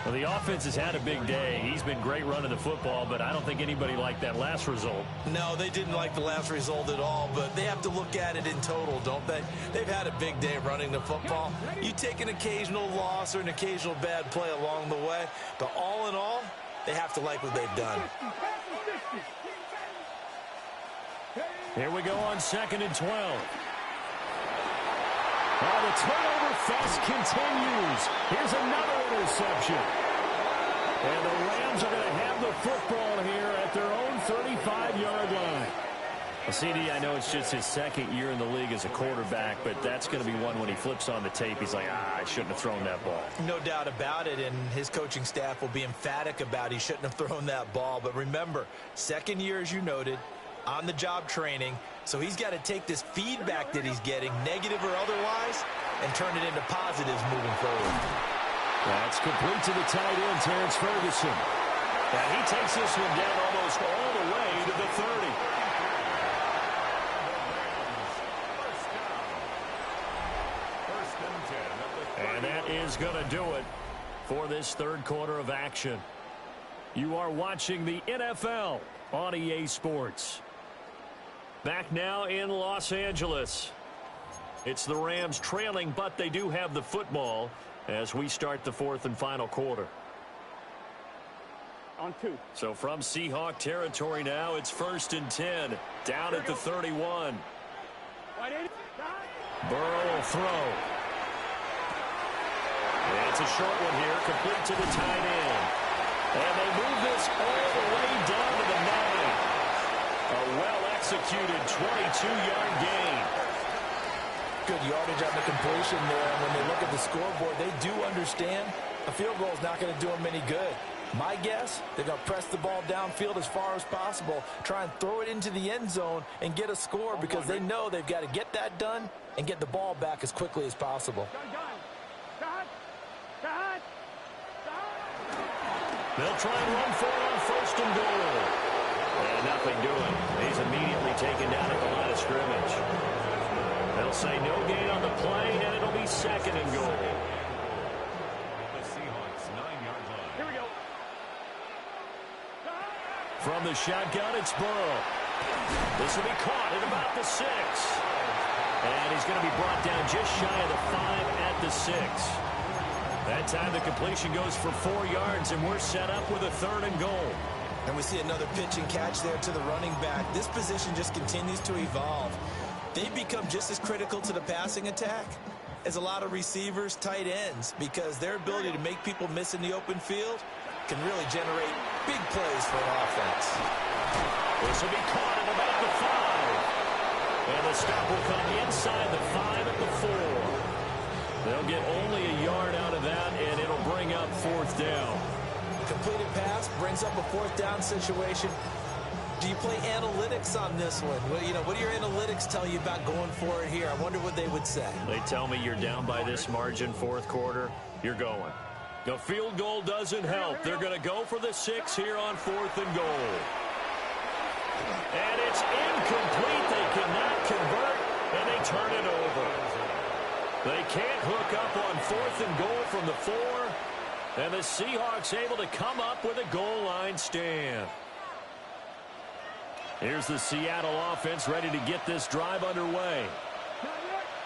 Speaker 1: Well, the offense has had a big day. He's been great running the football, but I don't think anybody liked that last result.
Speaker 6: No, they didn't like the last result at all, but they have to look at it in total, don't they? They've had a big day running the football. You take an occasional loss or an occasional bad play along the way, but all in all, they have to like what they've done.
Speaker 1: Here we go on 2nd and 12.
Speaker 2: Oh, the turnover fest continues. Here's another interception. And the Rams are going to have the football here at their own 35-yard line.
Speaker 1: Well, CD, I know it's just his 2nd year in the league as a quarterback, but that's going to be one when he flips on the tape. He's like, I shouldn't have thrown that ball.
Speaker 6: No doubt about it, and his coaching staff will be emphatic about he shouldn't have thrown that ball. But remember, 2nd year, as you noted, on-the-job training, so he's got to take this feedback that he's getting, negative or otherwise, and turn it into positives moving forward.
Speaker 2: That's complete to the tight end, Terrence Ferguson.
Speaker 1: And he takes this one down almost all the way to the 30. And that is going to do it for this 3rd quarter of action. You are watching the NFL on EA Sports. Back now in Los Angeles. It's the Rams trailing, but they do have the football as we start the 4th and final quarter.
Speaker 5: On 2.
Speaker 1: So from Seahawk territory now, it's 1st and 10. Down at the 31. Burrow will throw. It's a short one here, complete to the tight end. And they move this all the way down to the 9. A well-executed 22-yard gain.
Speaker 4: Good yardage on the completion there. And when they look at the scoreboard, they do understand a field goal is not going to do them any good. My guess, they're going to press the ball downfield as far as possible, try and throw it into the end zone and get a score because they know they've got to get that done and get the ball back as quickly as possible.
Speaker 1: They'll try and run for it on 1st and goal. And nothing doing. He's immediately taken down at the line of scrimmage. They'll say no gain on the play, and it'll be 2nd and goal.
Speaker 3: The Seahawks 9-yard line.
Speaker 5: Here we go.
Speaker 1: From the shotgun, it's Burrow. This will be caught at about the 6. And he's going to be brought down just shy of the 5 at the 6. That time the completion goes for 4 yards, and we're set up with a 3rd and goal.
Speaker 6: And we see another pitch and catch there to the running back. This position just continues to evolve. They become just as critical to the passing attack as a lot of receivers, tight ends, because their ability to make people miss in the open field can really generate big plays for an offense.
Speaker 1: This will be caught at about the 5. And the stop will come inside the 5 at the 4. They'll get only a yard out of that, and it'll bring up 4th down.
Speaker 6: Completed pass brings up a 4th down situation. Do you play analytics on this one? Well, what do your analytics tell you about going for it here? I wonder what they would say.
Speaker 1: They tell me you're down by this margin, fourth quarter, you're going. The field goal doesn't help. They're going to go for the 6 here on 4th and goal. And it's incomplete. They cannot convert, and they turn it over. They can't hook up on 4th and goal from the 4, and the Seahawks able to come up with a goal line stand. Here's the Seattle offense ready to get this drive underway.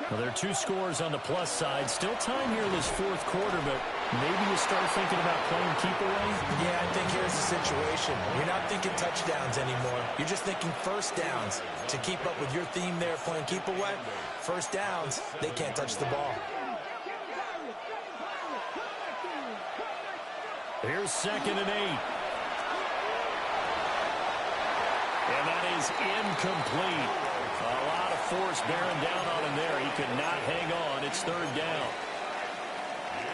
Speaker 1: Well, there are 2 scores on the plus side. Still time here in this fourth quarter, but maybe you start thinking about playing keep away?
Speaker 6: Yeah, I think here's the situation. You're not thinking touchdowns anymore. You're just thinking first downs. To keep up with your theme there, playing keep away, first downs, they can't touch the ball.
Speaker 1: Here's 2nd and 8. And that is incomplete. A lot of force bearing down on him there. He could not hang on. It's 3rd down.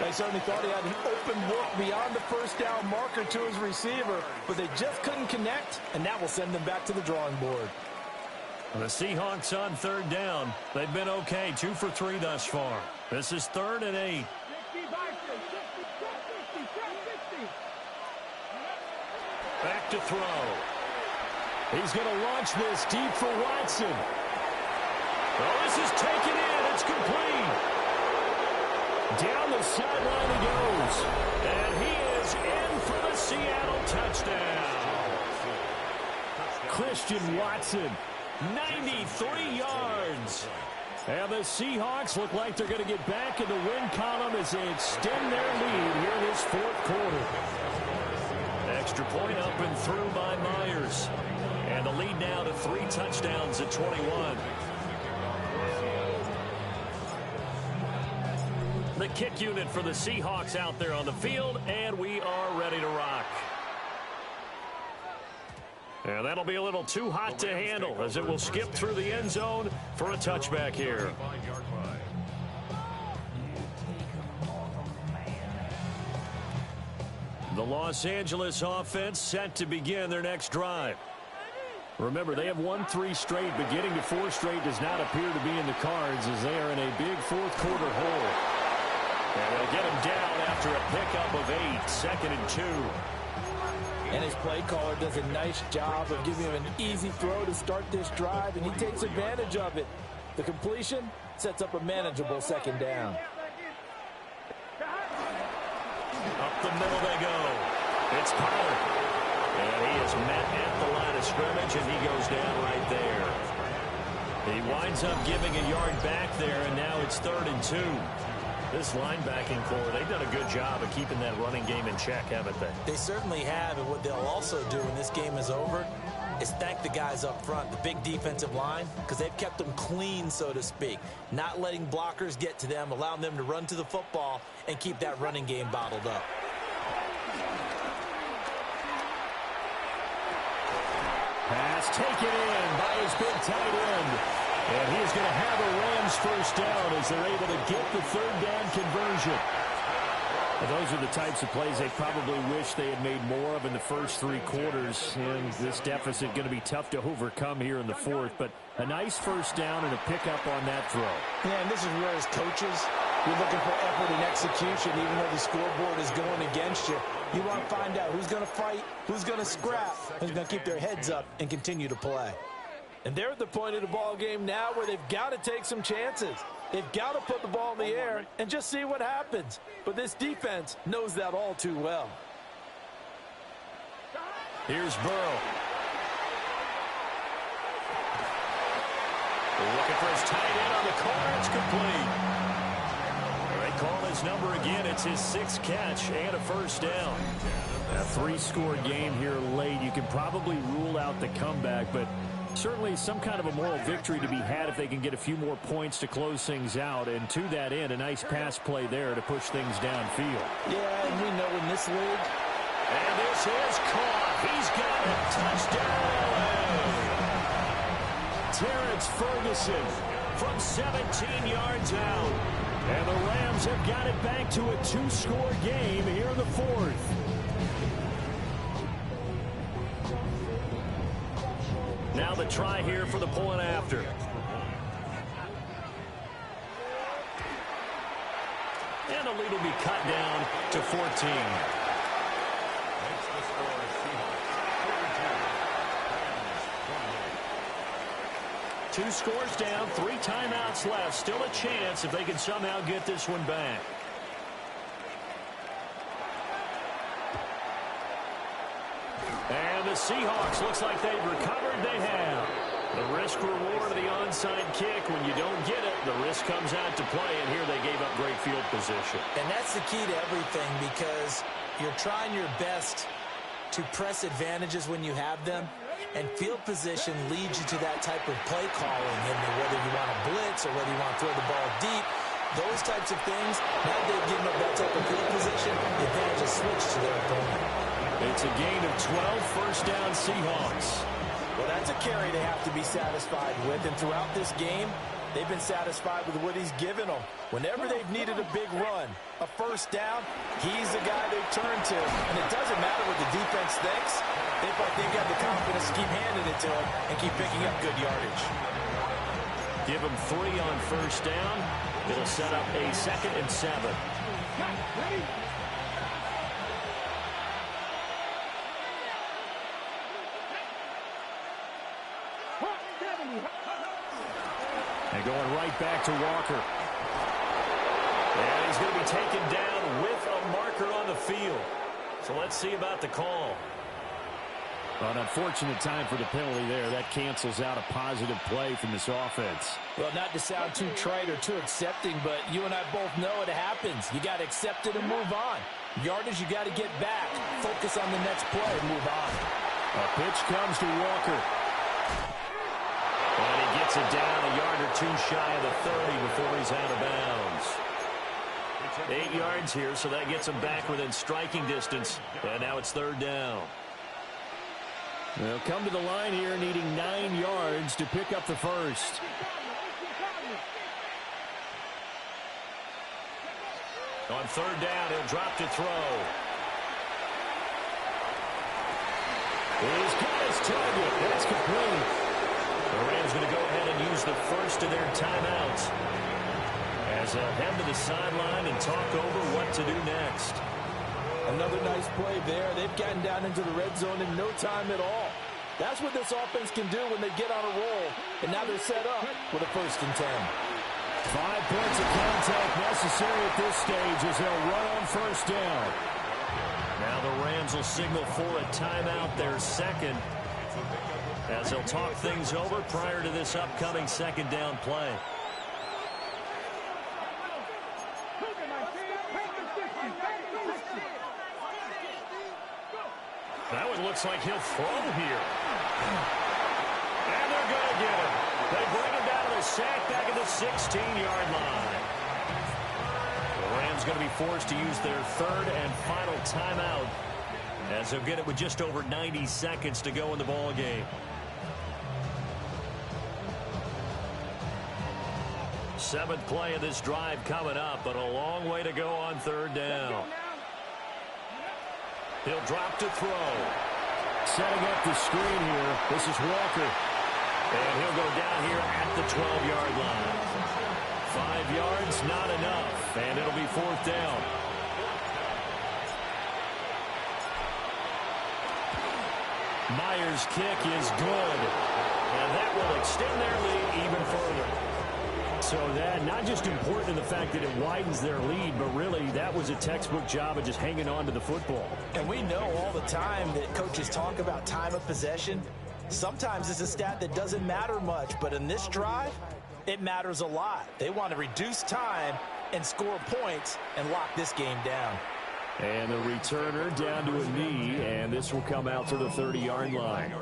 Speaker 4: They certainly thought he had an open look beyond the first down marker to his receiver, but they just couldn't connect, and that will send them back to the drawing board.
Speaker 1: The Seahawks on 3rd down. They've been okay, 2 for 3 thus far. This is 3rd and 8. Back to throw.
Speaker 2: He's going to launch this deep for Watson.
Speaker 1: Oh, this is taken in. It's complete.
Speaker 2: Down the sideline he goes.
Speaker 1: And he is in for the Seattle touchdown.
Speaker 2: Christian Watson,
Speaker 1: 93 yards.
Speaker 2: And the Seahawks look like they're going to get back in the win column as they extend their lead here in this fourth quarter.
Speaker 1: Extra point up and through by Myers. And the lead now to 3 touchdowns at 21. The kick unit for the Seahawks out there on the field, and we are ready to rock. And that'll be a little too hot to handle as it will skip through the end zone for a touchback here. The Los Angeles offense set to begin their next drive.
Speaker 2: Remember, they have won 3 straight, but getting to 4 straight does not appear to be in the cards as they are in a big fourth quarter hole.
Speaker 1: And they'll get him down after a pickup of 8, 2nd and 2.
Speaker 4: And his play caller does a nice job of giving him an easy throw to start this drive, and he takes advantage of it. The completion sets up a manageable 2nd down.
Speaker 1: Up the middle they go. It's Pollard. And he is met at the line of scrimmage, and he goes down right there. He winds up giving a yard back there, and now it's 3rd and 2. This linebacking core, they've done a good job of keeping that running game in check, haven't they?
Speaker 6: They certainly have, and what they'll also do when this game is over is thank the guys up front, the big defensive line, because they've kept them clean, so to speak, not letting blockers get to them, allowing them to run to the football and keep that running game bottled up.
Speaker 2: Pass taken in by his big tight end. And he's going to have a Rams first down as they're able to get the 3rd down conversion. Well, those are the types of plays they probably wish they had made more of in the first 3 quarters. And this deficit going to be tough to overcome here in the 4th. But a nice first down and a pickup on that throw.
Speaker 4: Yeah, and this is where as coaches, you're looking for effort and execution, even though the scoreboard is going against you. You want to find out who's going to fight, who's going to scrap, who's going to keep their heads up and continue to play. And they're at the point of the ball game now where they've got to take some chances. They've got to put the ball in the air and just see what happens. But this defense knows that all too well.
Speaker 1: Here's Burrow. Looking for his tight end on the corner. It's complete. They call his number again. It's his 6th catch and a first down.
Speaker 2: A 3-score game here late. You can probably rule out the comeback, but certainly some kind of a moral victory to be had if they can get a few more points to close things out. And to that end, a nice pass play there to push things downfield.
Speaker 4: Yeah, and we know in this league.
Speaker 1: And this is caught. He's got a touchdown.
Speaker 2: Terrence Ferguson
Speaker 1: From 17 yards out.
Speaker 2: And the Rams have got it back to a 2-score game here in the 4th.
Speaker 1: the try here for the point after. And the lead will be cut down to 14.
Speaker 3: Makes the score Seahawks 42,
Speaker 1: 2 scores down, 3 timeouts left. Still a chance if they can somehow get this one back. And the Seahawks looks like they've recovered. They have. The risk reward of the onside kick. When you don't get it, the risk comes out to play. And here they gave up great field position.
Speaker 4: And that's the key to everything, because you're trying your best to press advantages when you have them. And field position leads you to that type of play calling. And whether you want to blitz or whether you want to throw the ball deep, those types of things, now that they've given up that type of field position, the advantage is switched to their opponent.
Speaker 1: It's a gain of 12, first down Seahawks.
Speaker 4: Well, that's a carry they have to be satisfied with. And throughout this game, they've been satisfied with what he's given them. Whenever they've needed a big run, a first down, he's the guy they've turned to. And it doesn't matter what the defense thinks. They've got the confidence to keep handing it to him and keep picking up good yardage.
Speaker 1: Give him 3 on first down. It'll set up a 2nd and 7. And going right back to Walker. And he's going to be taken down with a marker on the field. So let's see about the call.
Speaker 2: An unfortunate time for the penalty there. That cancels out a positive play from this offense.
Speaker 4: Well, not to sound too trite or too accepting, but you and I both know it happens. You got to accept it and move on. Yardage, you got to get back. Focus on the next play and move on.
Speaker 2: A pitch comes to Walker.
Speaker 1: And he gets it down a yard or 2 shy of the 30 before he's out of bounds. 8 yards here, so that gets him back within striking distance. And now it's 3rd down.
Speaker 2: They'll come to the line here needing 9 yards to pick up the first.
Speaker 1: On 3rd down, he'll drop to throw.
Speaker 2: He's got his target. That's complete.
Speaker 1: The Rams going to go ahead and use the first of their timeouts as they'll head to the sideline and talk over what to do next.
Speaker 4: Another nice play there. They've gotten down into the red zone in no time at all. That's what this offense can do when they get on a roll. And now they're set up with a 1st and 10.
Speaker 2: 5 points of contact necessary at this stage as they'll run on first down.
Speaker 1: Now the Rams will signal for a timeout, their 2nd, as they'll talk things over prior to this upcoming 2nd down play. That one looks like he'll throw here. And they're going to get him. They bring him down to the sack back at the 16-yard line. The Rams going to be forced to use their 3rd and final timeout as they'll get it with just over 90 seconds to go in the ball game. Seventh play of this drive coming up, but a long way to go on 3rd down. He'll drop to throw.
Speaker 2: Setting up the screen here. This is Walker.
Speaker 1: And he'll go down here at the 12-yard line. 5 yards, not enough. And it'll be 4th down. Myers' kick is good. And that will extend their lead even further.
Speaker 2: So that, not just important in the fact that it widens their lead, but really that was a textbook job of just hanging on to the football.
Speaker 4: And we know all the time that coaches talk about time of possession. Sometimes it's a stat that doesn't matter much, but in this drive, it matters a lot. They want to reduce time and score points and lock this game down.
Speaker 2: And the returner down to a knee, and this will come out to the 30-yard line.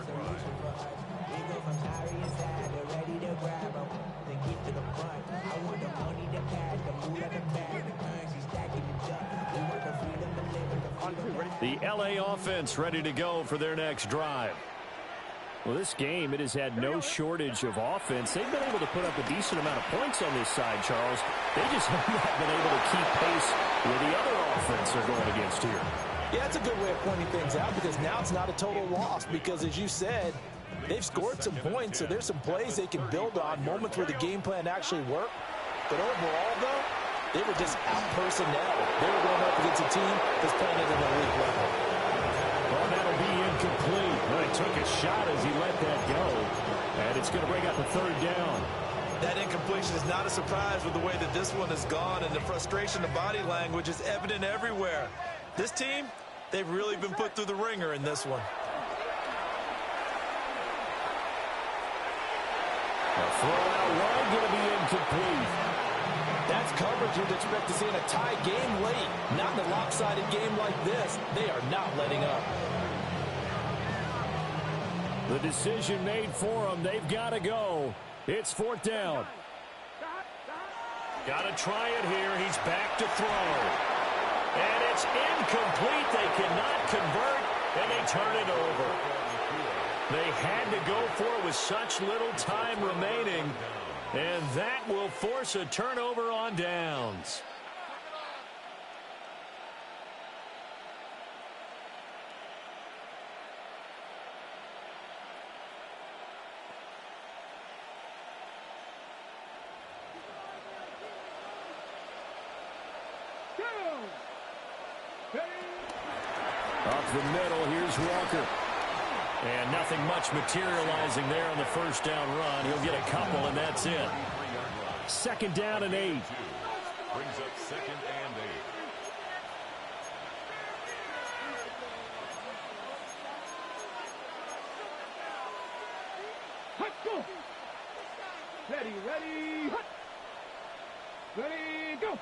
Speaker 2: The LA offense ready to go for their next drive. Well, this game, it has had no shortage of offense. They've been able to put up a decent amount of points on this side, Charles. They just have not been able to keep pace with the other offense they're going against here.
Speaker 4: Yeah, that's a good way of pointing things out, because now it's not a total loss, because as you said, They've scored some points, so there's some plays they can build on, moments where the game plan actually worked. But overall, though, they were just out-personnel. They were going up against a team that's playing at an elite level.
Speaker 2: Well, that'll be incomplete. Well, he took a shot as he let that go. And it's going to bring up a third down.
Speaker 6: That incompletion is not a surprise with the way that this one has gone, and the frustration, the body language is evident everywhere. This team, they've really been put through the ringer in this one.
Speaker 2: A throw out wide, going to be incomplete.
Speaker 4: That's coverage you'd expect to see in a tie game late. Not in a lopsided game like this. They are not letting up.
Speaker 2: The decision made for them. They've got to go. It's fourth down.
Speaker 1: Got to try it here. He's back to throw. And it's incomplete. They cannot convert, and they turn it over. They had to go for it with such little time remaining, and that will force a turnover on downs.
Speaker 2: Up the middle, here's Walker.
Speaker 1: And nothing much materializing there on the first down run. He'll get a couple, and that's it.
Speaker 2: Second down and 8.
Speaker 3: Brings up second and 8.
Speaker 5: Go. Ready, go.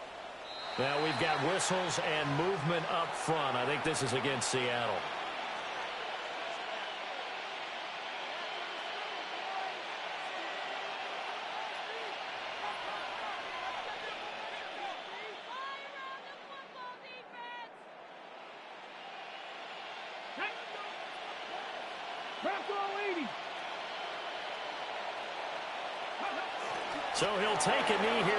Speaker 1: Now we've got whistles and movement up front. I think this is against Seattle. So he'll take a knee here.